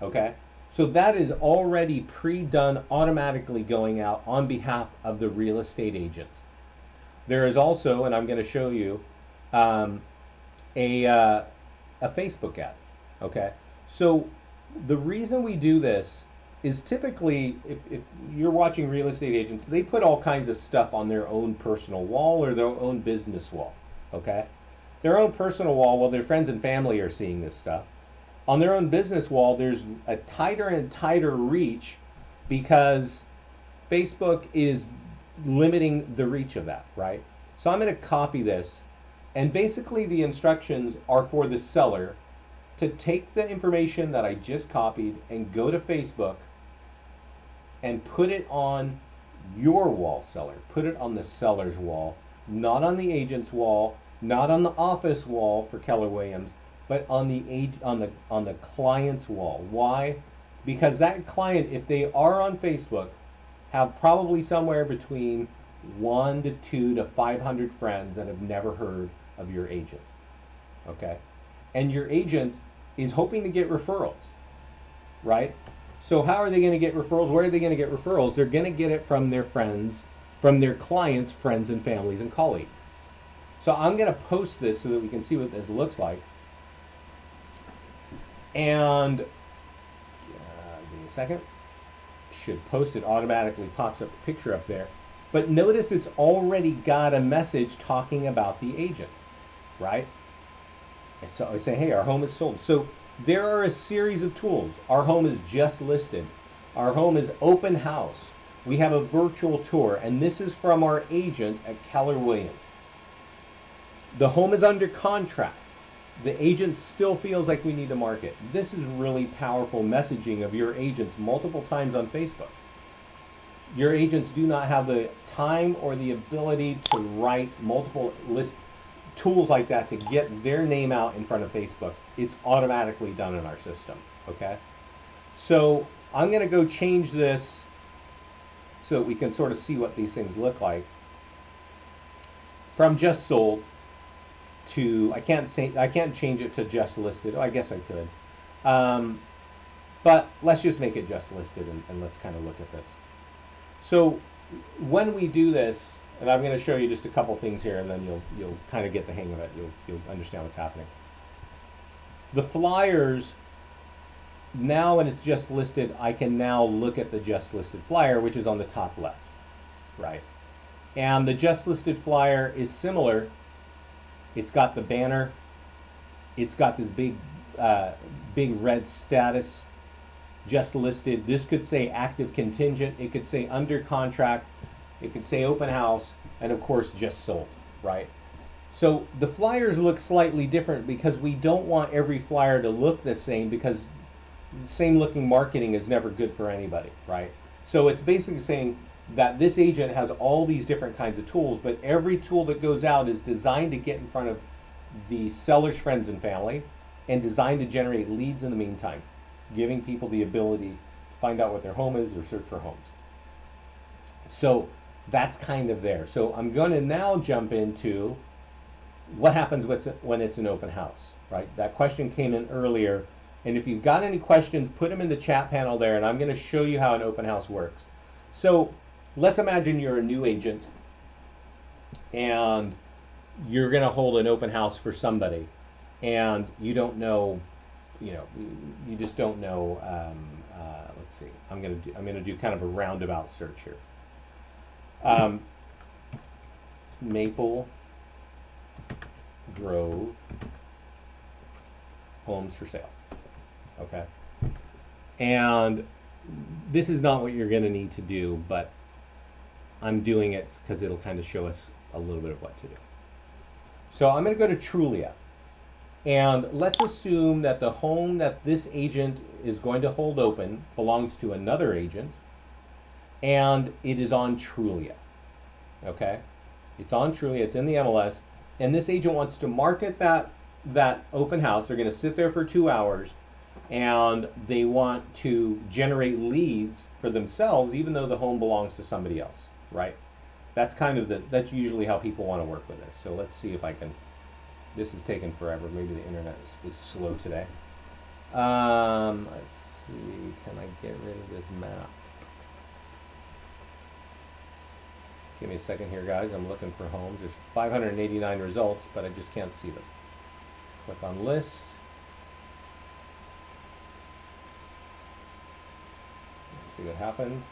Okay? So that is already pre-done, automatically going out on behalf of the real estate agent. There is also, and I'm going to show you, a Facebook ad. Okay? So the reason we do this is typically, if you're watching real estate agents, they put all kinds of stuff on their own personal wall or their own business wall. Okay? Their own personal wall, well, their friends and family are seeing this stuff. On their own business wall, there's a tighter and tighter reach because Facebook is limiting the reach of that, right? So I'm going to copy this, and basically the instructions are for the seller to take the information that I just copied and go to Facebook and put it on your wall, seller. Put it on the seller's wall, not on the agent's wall, not on the office wall for Keller Williams, but on the client's wall. Why? Because that client, if they are on Facebook, have probably somewhere between 1 to 2 to 500 friends that have never heard of your agent. Okay? And your agent is hoping to get referrals, right? So how are they going to get referrals? Where are they going to get referrals? They're going to get it from their friends, from their clients' friends and families and colleagues. So I'm going to post this so that we can see what this looks like. And give me a second. Should post it automatically, pops up a picture up there. But notice it's already got a message talking about the agent, right? And so I say, hey, our home is sold. So there are a series of tools. Our home is just listed. Our home is open house. We have a virtual tour, and this is from our agent at Keller Williams. The home is under contract. The agent still feels like we need to market. This is really powerful messaging of your agents multiple times on Facebook. Your agents do not have the time or the ability to write multiple list tools like that to get their name out in front of Facebook. It's automatically done in our system, okay? So I'm gonna go change this so that we can sort of see what these things look like. From just sold to, I can't change it to just listed. Oh, I guess I could. But let's just make it just listed and let's kind of look at this. So when we do this, and I'm going to show you just a couple things here, and then you'll kind of get the hang of it. You'll understand what's happening. The flyers, now when it's just listed, I can now look at the just listed flyer, which is on the top left, right? And the just listed flyer is similar. It's got the banner. It's got this big red status, just listed. This could say active contingent. It could say under contract. It could say open house, and of course just sold, right? So the flyers look slightly different because we don't want every flyer to look the same, because same looking marketing is never good for anybody, right? So it's basically saying that this agent has all these different kinds of tools, but every tool that goes out is designed to get in front of the seller's friends and family, and designed to generate leads in the meantime, giving people the ability to find out what their home is or search for homes. So that's kind of there. So I'm going to now jump into what happens when it's an open house, right? That question came in earlier, and if you've got any questions, put them in the chat panel there, and I'm going to show you how an open house works. So let's imagine you're a new agent and you're going to hold an open house for somebody, and you don't know, you just don't know. Let's see. I'm going to do kind of a roundabout search here. Maple Grove homes for sale. Okay. And this is not what you're going to need to do, but I'm doing it because it'll kind of show us a little bit of what to do. So I'm going to go to Trulia, and let's assume that the home that this agent is going to hold open belongs to another agent, and it is on Trulia. Okay? It's on Trulia, it's in the MLS, and this agent wants to market that open house. They're going to sit there for 2 hours, and they want to generate leads for themselves, even though the home belongs to somebody else, right? That's kind of that's usually how people want to work with this. So let's see if I can. This is taking forever. Maybe the internet is slow today. Let's see. Can I get rid of this map? Give me a second here, guys. I'm looking for homes. There's 589 results, but I just can't see them. Click on list. Let's see what happens.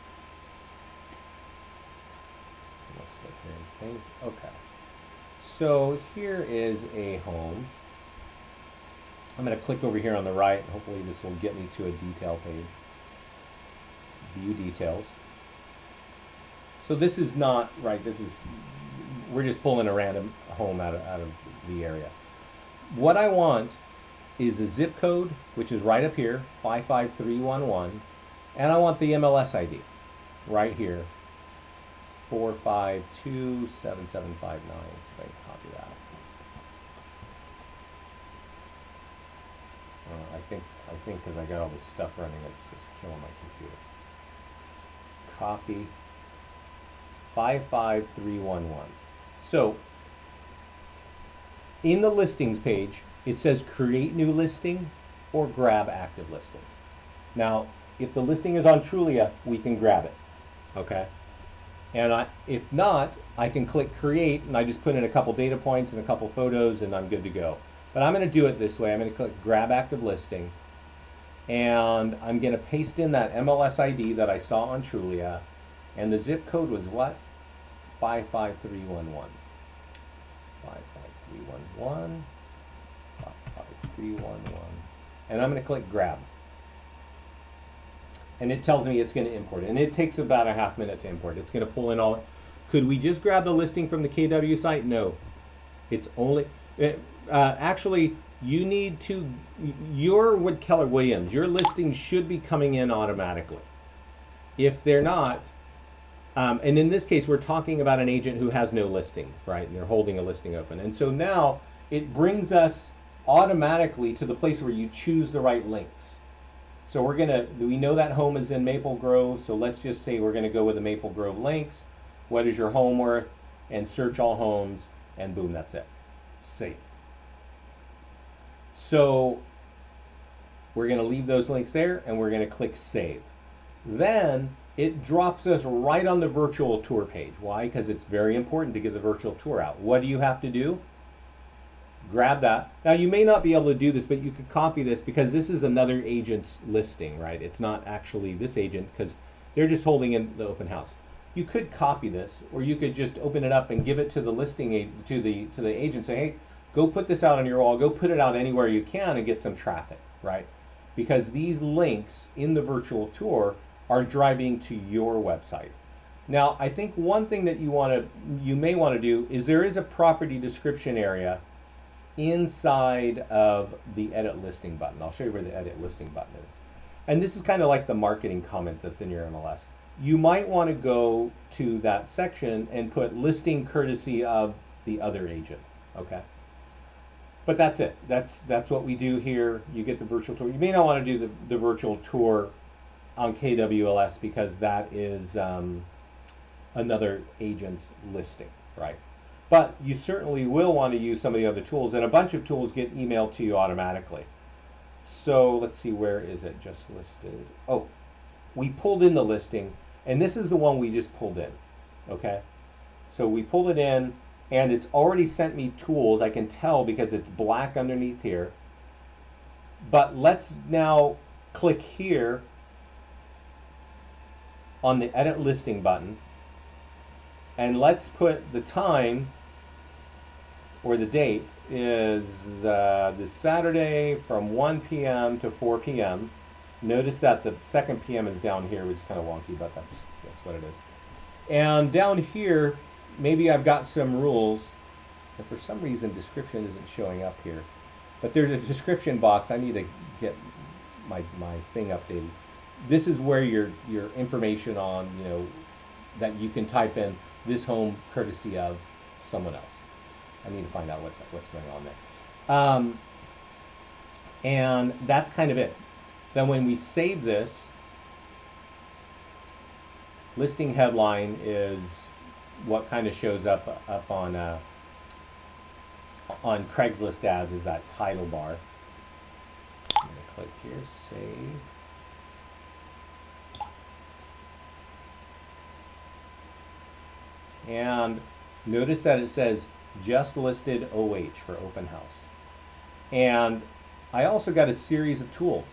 Let's sit here and think. Okay. So here is a home. I'm going to click over here on the right. Hopefully this will get me to a detail page. View details. So this is not, right, we're just pulling a random home out of the area. What I want is a zip code, which is right up here, 55311, and I want the MLS ID right here, 4527759. So if I can copy that. I think because I got all this stuff running, it's just killing my computer. Copy 55311. So in the listings page, it says create new listing or grab active listing. Now, if the listing is on Trulia, we can grab it, okay? And if not, I can click create, and I just put in a couple data points and a couple photos, and I'm good to go. But I'm going to do it this way. I'm going to click grab active listing, and I'm going to paste in that MLS ID that I saw on Trulia, and the zip code was what? 55311. 55311. 55311. And I'm going to click grab. And it tells me it's going to import it. And it takes about a half minute to import. It's going to pull in all. Could we just grab the listing from the KW site? No. It's only. Actually, you need to. You're with Keller Williams. Your listings should be coming in automatically. If they're not, and in this case, we're talking about an agent who has no listing, right? And they're holding a listing open. And so now it brings us automatically to the place where you choose the right links. So we know that home is in Maple Grove, so let's just say we're gonna go with the Maple Grove links. What is your home worth? And search all homes, and boom, that's it. Save. So we're gonna leave those links there, and we're gonna click save. Then it drops us right on the virtual tour page. Why? Because it's very important to get the virtual tour out. What do you have to do? Grab that. Now you may not be able to do this, but you could copy this because this is another agent's listing, right? It's not actually this agent because they're just holding in the open house. You could copy this, or you could just open it up and give it to the listing to the agent. Say, hey, go put this out on your wall. Go put it out anywhere you can and get some traffic, right? Because these links in the virtual tour are driving to your website. Now, I think one thing that you may want to do is there is a property description area inside of the edit listing button. I'll show you where the edit listing button is. And this is kind of like the marketing comments that's in your MLS. You might want to go to that section and put listing courtesy of the other agent, okay? But that's it. That's what we do here. You get the virtual tour. You may not want to do the virtual tour on KWLS because that is another agent's listing, right? But you certainly will want to use some of the other tools, and a bunch of tools get emailed to you automatically. So let's see, where is it just listed? Oh, we pulled in the listing, and this is the one we just pulled in, okay? So we pulled it in, and it's already sent me tools. I can tell because it's black underneath here. But let's now click here on the edit listing button, and let's put the time, or the date is this Saturday from 1 p.m. to 4 p.m. Notice that the second p.m. is down here, which is kind of wonky, but that's what it is. And down here, maybe I've got some rules, and for some reason description isn't showing up here. But there's a description box. I need to get my thing updated. This is where your information on, that you can type in this home courtesy of someone else. I need to find out what's going on there. And that's kind of it. Then when we save this, listing headline is what kind of shows up on Craigslist ads, is that title bar. I'm going to click here, save. And notice that it says just listed OH for open house. And I also got a series of tools.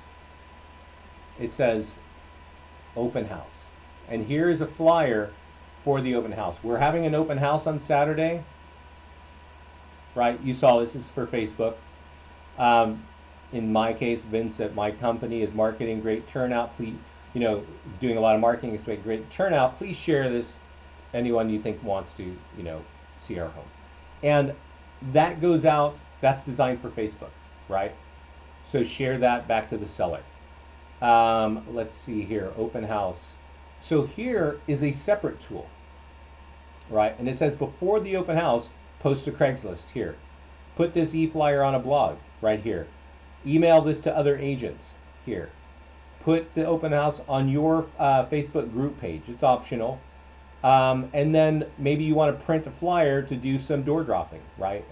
It says open house. And here is a flyer for the open house. We're having an open house on Saturday. Right, you saw this is for Facebook. In my case, Vince at my company is marketing, great turnout. Please, is doing a lot of marketing, it's great turnout. Please share this. Anyone you think wants to, see our home. And that goes out, that's designed for Facebook, right? So share that back to the seller. Let's see here, open house. So here is a separate tool, right? And it says before the open house, post to Craigslist here. Put this e-flyer on a blog right here. Email this to other agents here. Put the open house on your Facebook group page. It's optional. And then maybe you want to print a flyer to do some door dropping, right?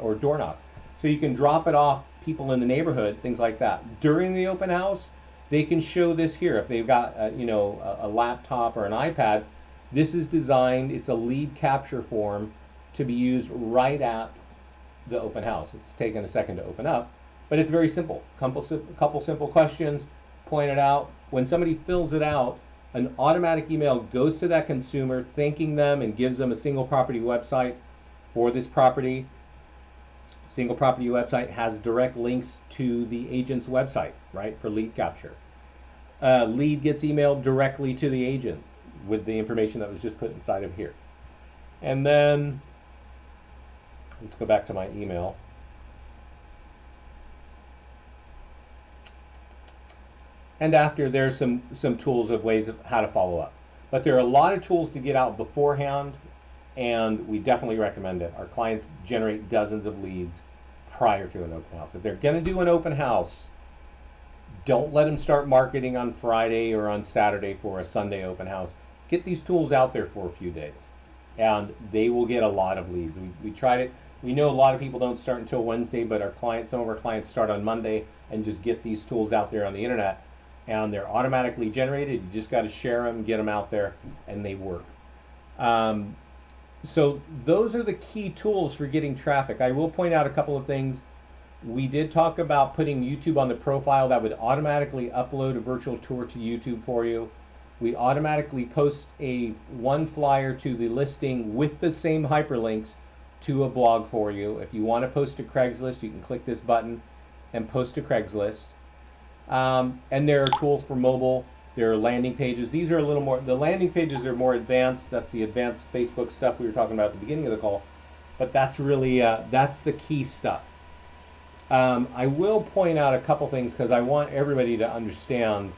Or door knocks. So you can drop it off people in the neighborhood, things like that. During the open house, they can show this here. If they've got, a laptop or an iPad, this is designed, it's a lead capture form to be used right at the open house. It's taken a second to open up, but it's very simple. Couple simple questions, point it out. When somebody fills it out, an automatic email goes to that consumer thanking them and gives them a single property website for this property. Single property website has direct links to the agent's website, right, for lead capture. Lead gets emailed directly to the agent with the information that was just put inside of here. And then, let's go back to my email. And after, there's some tools of ways of how to follow up. But there are a lot of tools to get out beforehand, and we definitely recommend it. Our clients generate dozens of leads prior to an open house. If they're going to do an open house, don't let them start marketing on Friday or on Saturday for a Sunday open house. Get these tools out there for a few days, and they will get a lot of leads. We tried it. We know a lot of people don't start until Wednesday, but some of our clients start on Monday and just get these tools out there on the internet. And they're automatically generated. You just got to share them, get them out there, and they work. So those are the key tools for getting traffic. I will point out a couple of things. We did talk about putting YouTube on the profile. That would automatically upload a virtual tour to YouTube for you. We automatically post one flyer to the listing with the same hyperlinks to a blog for you. If you want to post to Craigslist, you can click this button and post to Craigslist. And there are tools for mobile. There are landing pages. These are a little more, the landing pages are more advanced. That's the advanced Facebook stuff we were talking about at the beginning of the call. But that's really, that's the key stuff. I will point out a couple things because I want everybody to understand.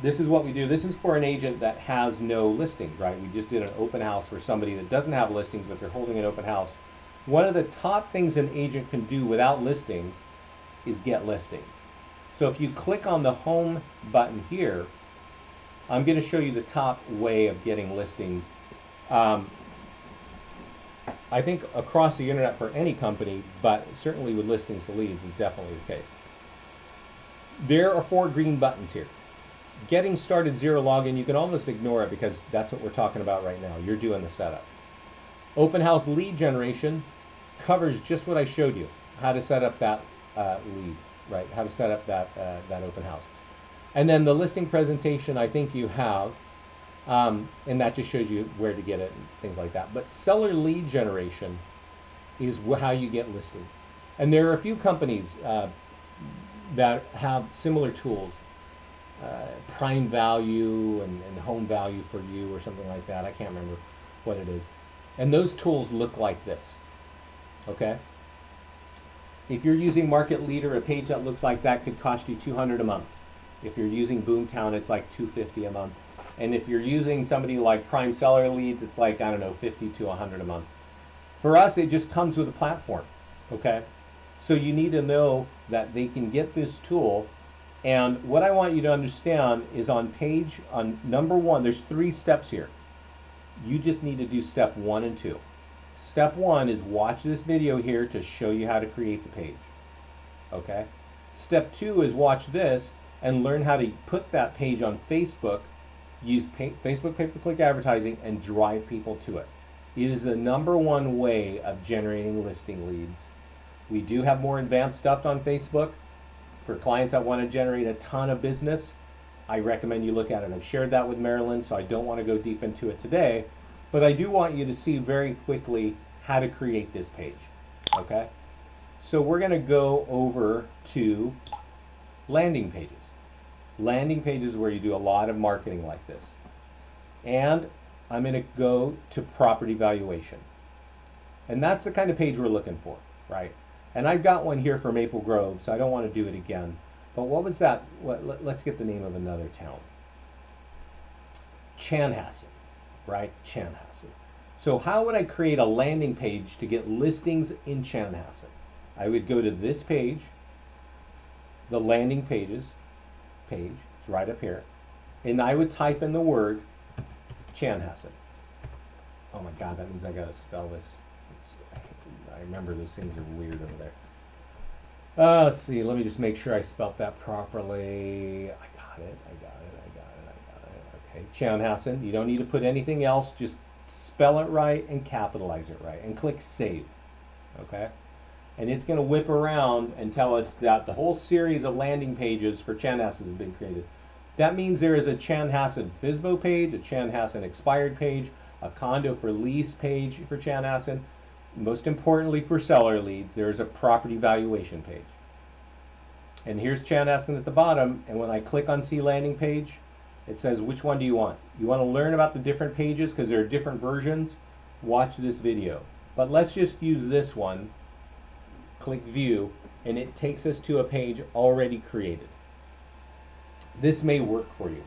This is what we do. This is for an agent that has no listings, right? We just did an open house for somebody that doesn't have listings, but they're holding an open house. One of the top things an agent can do without listings is get listings. So if you click on the home button here, I'm going to show you the top way of getting listings. I think across the internet for any company, but certainly with listings to leads is definitely the case. There are 4 green buttons here. Getting started, 0 login, you can almost ignore it because that's what we're talking about right now. You're doing the setup. Open house lead generation covers just what I showed you, how to set up that lead, right? How to set up that open house. And then the listing presentation, I think you have, and that just shows you where to get it and things like that. But seller lead generation is how you get listings. And there are a few companies that have similar tools, Prime Value and Home Value for You or something like that. I can't remember what it is. And those tools look like this, okay? If you're using Market Leader, a page that looks like that could cost you $200 a month. If you're using Boomtown, it's like $250 a month. And if you're using somebody like Prime Seller Leads, it's like, I don't know, $50 to $100 a month. For us, it just comes with a platform, okay? So you need to know that they can get this tool. And what I want you to understand is on number 1, there's 3 steps here. You just need to do step 1 and 2. Step 1 is watch this video here to show you how to create the page, okay? Step 2 is watch this and learn how to put that page on Facebook, use Facebook pay-per-click advertising, and drive people to it. It is the number 1 way of generating listing leads. We do have more advanced stuff on Facebook. For clients that want to generate a ton of business, I recommend you look at it. I've shared that with Marilyn, so I don't want to go deep into it today, but I do want you to see very quickly how to create this page, okay? So we're going to go over to landing pages. Landing pages is where you do a lot of marketing like this. And I'm going to go to property valuation. And that's the kind of page we're looking for, right? And I've got one here for Maple Grove, so I don't want to do it again. But what was that? Let's get the name of another town. Chanhassen, right? Chanhassen. So how would I create a landing page to get listings in Chanhassen? I would go to this page, the landing pages page, it's right up here, and I would type in the word Chanhassen. Oh my God, that means I gotta spell this. I remember those things are weird over there. Let's see, let me just make sure I spelt that properly. I got it. Okay, Chanhassen. You don't need to put anything else, just spell it right and capitalize it right and click save, okay? And it's gonna whip around and tell us that the whole series of landing pages for Chanhassen has been created. That means there is a Chanhassen FSBO page, a Chanhassen expired page, a condo for lease page for Chanhassen. Most importantly for seller leads, there is a property valuation page. And here's Chanhassen at the bottom, and when I click on see landing page, it says which one do you want? You want to learn about the different pages because there are different versions? Watch this video. But let's just use this one, click view, and it takes us to a page already created. This may work for you,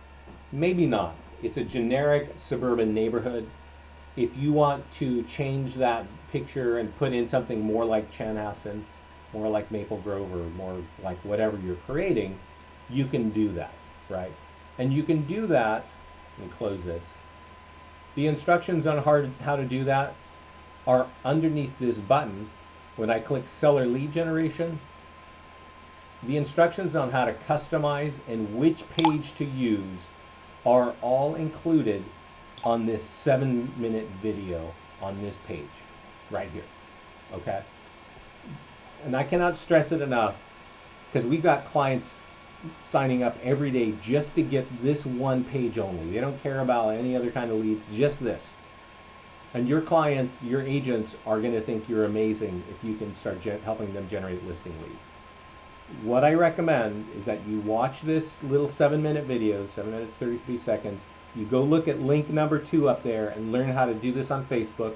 maybe not. It's a generic suburban neighborhood. If you want to change that picture and put in something more like Chanhassen, more like Maple Grove, or more like whatever you're creating, you can do that, right? And you can do that, let me close this. The instructions on how to do that are underneath this button. When I click seller lead generation, the instructions on how to customize and which page to use are all included on this 7-minute video on this page right here, okay? And I cannot stress it enough because we've got clients signing up every day just to get this one page only. They don't care about any other kind of leads, just this. And your clients, your agents are going to think you're amazing if you can start helping them generate listing leads. What I recommend is that you watch this little 7-minute video, 7 minutes 33 seconds. You go look at link number 2 up there and learn how to do this on Facebook.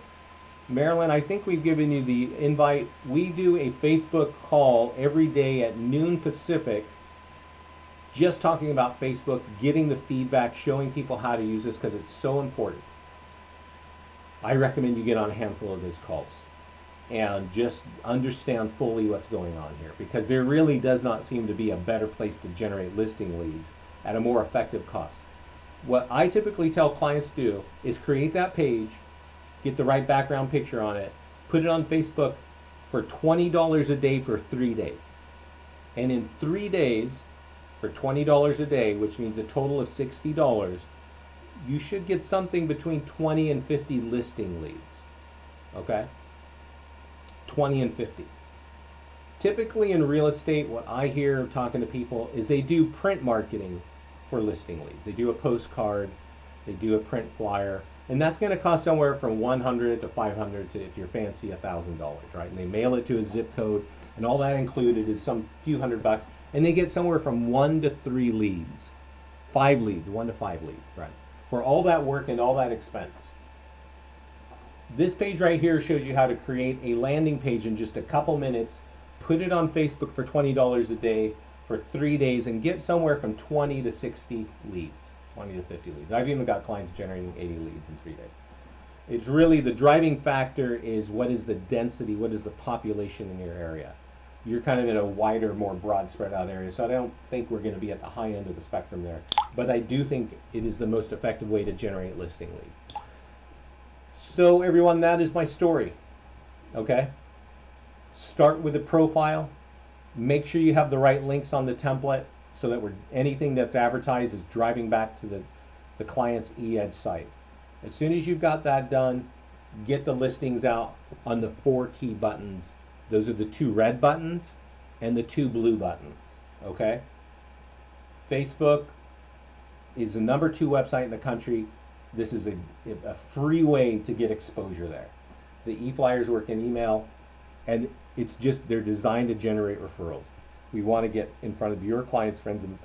Marilyn, I think we've given you the invite. We do a Facebook call every day at noon Pacific, just talking about Facebook, getting the feedback, showing people how to use this because it's so important. I recommend you get on a handful of those calls and just understand fully what's going on here, because there really does not seem to be a better place to generate listing leads at a more effective cost. What I typically tell clients to do is create that page, get the right background picture on it, put it on Facebook for $20 a day for 3 days. And in 3 days, for $20 a day, which means a total of $60, you should get something between 20 and 50 listing leads. Okay? 20 and 50. Typically in real estate, what I hear talking to people is they do print marketing for listing leads. They do a postcard, they do a print flyer, and that's going to cost somewhere from $100 to $500 to, if you're fancy, $1,000, right? And they mail it to a zip code, and all that included is some few $100, and they get somewhere from 1 to 3 leads, 5 leads, 1 to 5 leads, right? For all that work and all that expense. This page right here shows you how to create a landing page in just a couple minutes, put it on Facebook for $20 a day for 3 days, and get somewhere from 20 to 60 leads, 20 to 50 leads. I've even got clients generating 80 leads in 3 days. It's really, the driving factor is what is the density, what is the population in your area. You're kind of in a wider, more broad spread out area, so I don't think we're going to be at the high end of the spectrum there. But I do think it is the most effective way to generate listing leads. So everyone, that is my story, okay? Start with a profile. Make sure you have the right links on the template so that anything that's advertised is driving back to the client's e-edge site. As soon as you've got that done, get the listings out on the 4 key buttons. Those are the 2 red buttons and the 2 blue buttons, okay? Facebook is the number 2 website in the country. This is a free way to get exposure there. The e-flyers work in email, and it's just, they're designed to generate referrals. We want to get in front of your clients, friends, and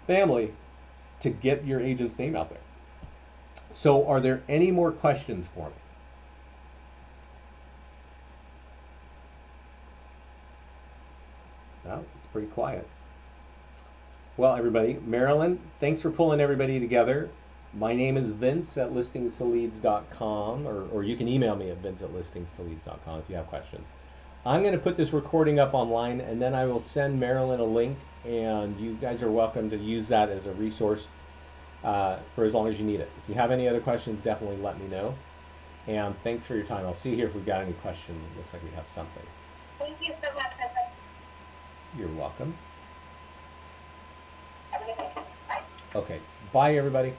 family to get your agent's name out there. So are there any more questions for me? No, it's pretty quiet. Well, everybody, Marilyn, thanks for pulling everybody together. My name is Vince at listingstoleads.com, or you can email me at vince@listingstoleads.com if you have questions. I'm going to put this recording up online, and then I will send Marilyn a link, and you guys are welcome to use that as a resource for as long as you need it. If you have any other questions, definitely let me know. And thanks for your time. I'll see here if we've got any questions. It looks like we have something. Thank you so much. You're welcome. Have a good day. Bye. Okay. Bye, everybody.